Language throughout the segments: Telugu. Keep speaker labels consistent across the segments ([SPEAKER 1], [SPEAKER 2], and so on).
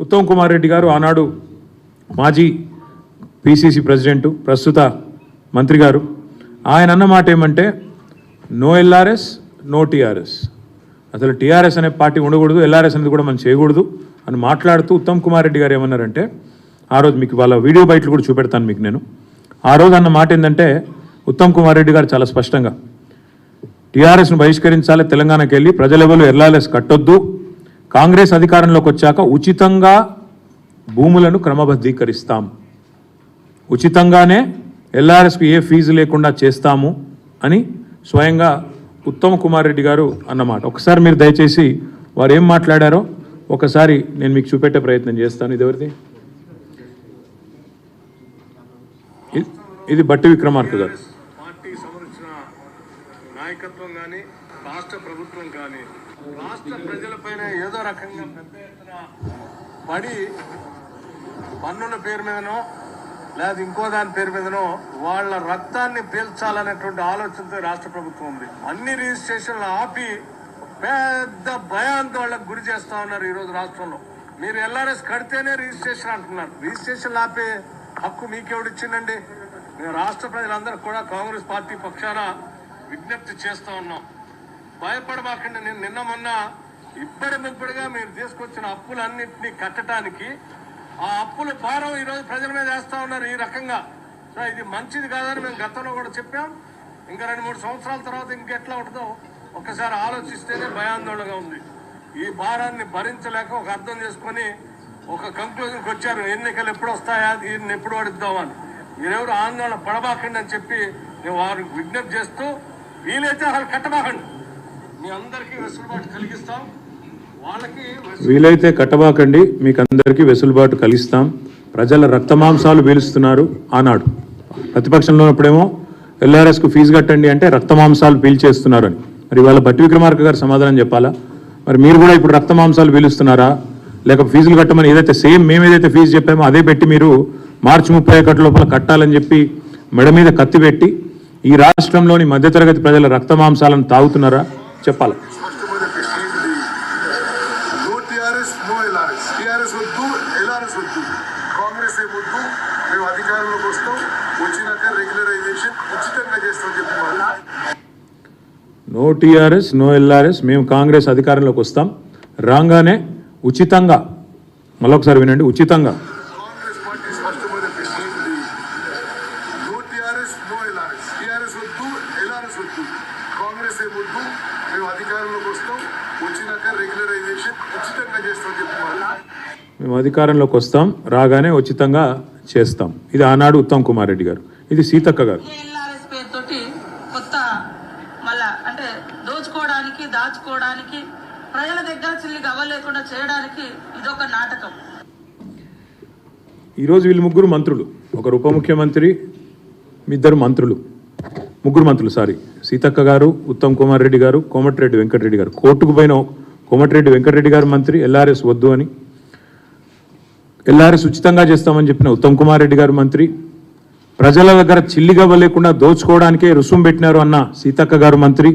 [SPEAKER 1] ఉత్తమ్ కుమార్ రెడ్డి గారు ఆనాడు మాజీ పిసిసి ప్రెసిడెంట్, ప్రస్తుత మంత్రి గారు, ఆయన అన్న మాట ఏమంటే నో ఎల్ఆర్ఎస్ నో టీఆర్ఎస్, అసలు టీఆర్ఎస్ అనే పార్టీ ఉండకూడదు, ఎల్ఆర్ఎస్ అనేది కూడా మనం చేయకూడదు అని మాట్లాడుతూ ఉత్తమ్ కుమార్ రెడ్డి గారు ఏమన్నారంటే, ఆ రోజు మీకు వాళ్ళ వీడియో బయటలు కూడా చూపెడతాను మీకు నేను. ఆ రోజు అన్న మాట ఏంటంటే ఉత్తమ్ కుమార్ రెడ్డి గారు చాలా స్పష్టంగా టీఆర్ఎస్ను బహిష్కరించాలి, తెలంగాణకి వెళ్ళి ప్రజలెవరు ఎల్ఆర్ఎస్ కట్టొద్దు, కాంగ్రెస్ అధికారంలోకి వచ్చాక ఉచితంగా భూములను క్రమబద్ధీకరిస్తాం, ఉచితంగానే ఎల్ఆర్ఎస్కు ఏ ఫీజు లేకుండా చేస్తాము అని స్వయంగా ఉత్తమ్ కుమార్ రెడ్డి గారు అన్నమాట. ఒకసారి మీరు దయచేసి వారు ఏం మాట్లాడారో ఒకసారి నేను మీకు చూపెట్టే ప్రయత్నం చేస్తాను. ఇది ఎవరిది? ఇది బట్టి విక్రమార్క గారు.
[SPEAKER 2] పార్టీ సంబంధించిన నాయకత్వం కానీ రాష్ట్ర ప్రభుత్వం కానీ రాష్ట్ర ప్రజలపైన ఏదో రకంగా పెద్ద ఎత్తున పడి పన్నుల పేరు మీదనో లేదా ఇంకో దాని పేరు మీదనో వాళ్ళ రక్తాన్ని పీల్చాలనేటువంటి ఆలోచనతో రాష్ట్ర ప్రభుత్వం ఉంది. అన్ని రిజిస్ట్రేషన్లు ఆపి పెద్ద భయాందోళనకు గురి చేస్తా ఉన్నారు ఈరోజు రాష్ట్రంలో. మీరు ఎల్ఆర్ఎస్ కడితేనే రిజిస్ట్రేషన్ అంటున్నారు. రిజిస్ట్రేషన్ ఆపే హక్కు మీకెవడిచ్చిందండి? మేము రాష్ట్ర ప్రజలందరూ కూడా కాంగ్రెస్ పార్టీ పక్షాన విజ్ఞప్తి చేస్తూ ఉన్నాం. భయపడబాకండి. నేను నిన్న మొన్న ఇప్పటికిప్పుడుగా మీరు తీసుకొచ్చిన అప్పులన్నింటినీ కట్టడానికి ఆ అప్పుల భారం ఈరోజు ప్రజల మీద వేస్తూ ఉన్నారు ఈ రకంగా. సో ఇది మంచిది కాదని మేము గతంలో కూడా చెప్పాం. ఇంకా 2-3 సంవత్సరాల తర్వాత ఇంకెట్లా ఉంటుందో ఒక్కసారి ఆలోచిస్తేనే భయాందోళనగా ఉంది. ఈ భారాన్ని భరించలేక ఒక అర్థం చేసుకొని ఒక కంక్లూజన్కి వచ్చారు, ఎన్నికలు ఎప్పుడు వస్తాయా, దీన్ని ఎప్పుడు పడిద్దామని. మీరెవరు ఆందోళన పడబాకండి అని చెప్పి నేను వారికి విజ్ఞప్తి చేస్తూ, వీలైతే అసలు కట్టబాకండి, మీ అందరికీ వెసులుబాటు కలిగిస్తాం. వాళ్ళకి
[SPEAKER 1] వీలైతే కట్టబాకండి, మీకు అందరికీ వెసులుబాటు కలిగిస్తాం. ప్రజల రక్తమాంసాలు పీలుస్తున్నారు. ఆనాడు ప్రతిపక్షంలో ఉన్నప్పుడేమో ఎల్ఆర్ఎస్కు ఫీజు కట్టండి అంటే రక్తమాంసాలు పీల్చేస్తున్నారు అని. మరి వాళ్ళ బట్టి విక్రమార్క గారు సమాధానం చెప్పాలా? మరి మీరు కూడా ఇప్పుడు రక్తమాంసాలు పీలుస్తున్నారా? లేక ఫీజులు కట్టమని ఏదైతే సేమ్ మేము ఏదైతే ఫీజు చెప్పామో అదే పెట్టి మీరు మార్చి 31 లోపల కట్టాలని చెప్పి మెడ మీద కత్తి పెట్టి ఈ రాష్ట్రంలోని మధ్యతరగతి ప్రజల రక్తమాంసాలను తాగుతున్నారా? చెప్పాలి. నో టీఆర్ఎస్ నో ఎల్ఆర్ఎస్, మేము కాంగ్రెస్ అధికారంలోకి వస్తాం, రాగానే ఉచితంగా, మళ్ళొకసారి వినండి, ఉచితంగా మేము అధికారంలోకి వస్తాం, రాగానే ఉచితంగా చేస్తాం. ఇది ఆనాడు ఉత్తమ్ కుమార్ రెడ్డి గారు. ఇది సీతక్క గారు.
[SPEAKER 3] కొత్త మళ్ళా అంటే దోచుకోవడానికి, దాచుకోవడానికి, ప్రజల దగ్గర చిల్లిగా అవ్వలేకుండా చేయడానికి ఇదొక నాటకం.
[SPEAKER 1] ఈరోజు వీళ్ళు ముగ్గురు మంత్రులు, ఒకరు ఉప ముఖ్యమంత్రి, ఇద్దరు మంత్రులు, ముగ్గురు మంత్రులు సీతక్క గారు, ఉత్తమ్ కుమార్ రెడ్డి గారు, కోమటిరెడ్డి వెంకటరెడ్డి గారు. కోర్టుకు పోయిన కోమటిరెడ్డి వెంకటరెడ్డి గారు మంత్రి, ఎల్ఆర్ఎస్ వద్దు అని, ఎల్ఆర్ఎస్ ఉచితంగా చేస్తామని చెప్పిన ఉత్తమ్ కుమార్ రెడ్డి గారు మంత్రి, ప్రజల దగ్గర చిల్లిగవ్వ లేకుండా దోచుకోవడానికే రుసుము పెట్టినారు అన్న సీతక్క గారు మంత్రి,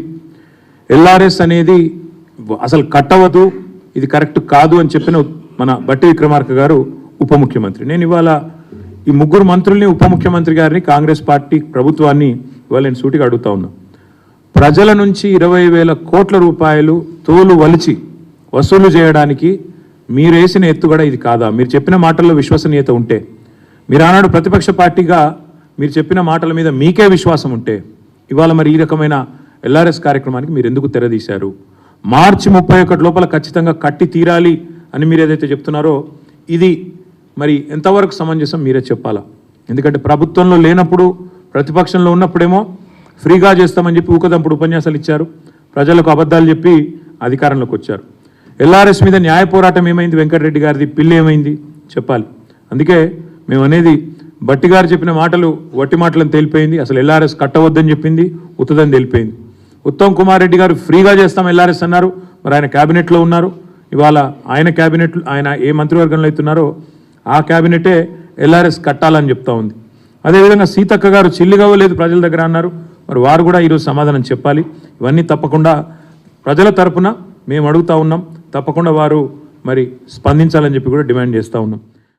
[SPEAKER 1] ఎల్ఆర్ఎస్ అనేది అసలు కట్టవద్దు, ఇది కరెక్ట్ కాదు అని చెప్పిన మన బట్టి విక్రమార్క గారు ఉప ముఖ్యమంత్రి. నేను ఇవాళ ఈ ముగ్గురు మంత్రుల్ని, ఉప ముఖ్యమంత్రి గారిని, కాంగ్రెస్ పార్టీ ప్రభుత్వాన్ని ఇవాళ నేను సూటిగా అడుగుతా ఉన్నా. ప్రజల నుంచి 20,000 కోట్ల రూపాయలు తోలు వలిచి వసూలు చేయడానికి మీరు వేసిన ఎత్తుగడ ఇది కాదా? మీరు చెప్పిన మాటల్లో విశ్వసనీయత ఉంటే, మీరు ఆనాడు ప్రతిపక్ష పార్టీగా మీరు చెప్పిన మాటల మీద మీకే విశ్వాసం ఉంటే, ఇవాళ మరి ఈ రకమైన ఎల్ఆర్ఎస్ కార్యక్రమానికి మీరు ఎందుకు తెరదీశారు? మార్చి 31 లోపల ఖచ్చితంగా కట్టి తీరాలి అని మీరు ఏదైతే చెప్తున్నారో ఇది మరి ఎంతవరకు సమంజసం మీరే చెప్పాలా. ఎందుకంటే ప్రభుత్వంలో లేనప్పుడు, ప్రతిపక్షంలో ఉన్నప్పుడేమో ఫ్రీగా చేస్తామని చెప్పి ఊకదంపుడు ఉపన్యాసాలు ఇచ్చారు, ప్రజలకు అబద్ధాలు చెప్పి అధికారంలోకి వచ్చారు. ఎల్ఆర్ఎస్ మీద న్యాయ పోరాటం ఏమైంది? వెంకటరెడ్డి గారిది పిల్లి ఏమైంది చెప్పాలి. అందుకే మేము అనేది బట్టి గారు చెప్పిన మాటలు వట్టి మాటలను తేలిపోయింది. అసలు ఎల్ఆర్ఎస్ కట్టవద్దని చెప్పింది ఉత్తదని తేలిపోయింది. ఉత్తమ్ కుమార్ రెడ్డి గారు ఫ్రీగా చేస్తాం ఎల్ఆర్ఎస్ అన్నారు, మరి ఆయన క్యాబినెట్లో ఉన్నారు. ఇవాళ ఆయన క్యాబినెట్, ఆయన ఏ మంత్రివర్గంలో అవుతున్నారో ఆ క్యాబినెటే ఎల్ఆర్ఎస్ కట్టాలని చెప్తా ఉంది. అదేవిధంగా సీతక్క గారు చిల్లిగవ్వలేదు ప్రజల దగ్గర అన్నారు, మరి వారు కూడా ఈరోజు సమాధానం చెప్పాలి. ఇవన్నీ తప్పకుండా ప్రజల తరపున మేము అడుగుతా ఉన్నాం. తప్పకుండా వారు మరి స్పందించాలని చెప్పి కూడా డిమాండ్ చేస్తూ ఉన్నాం.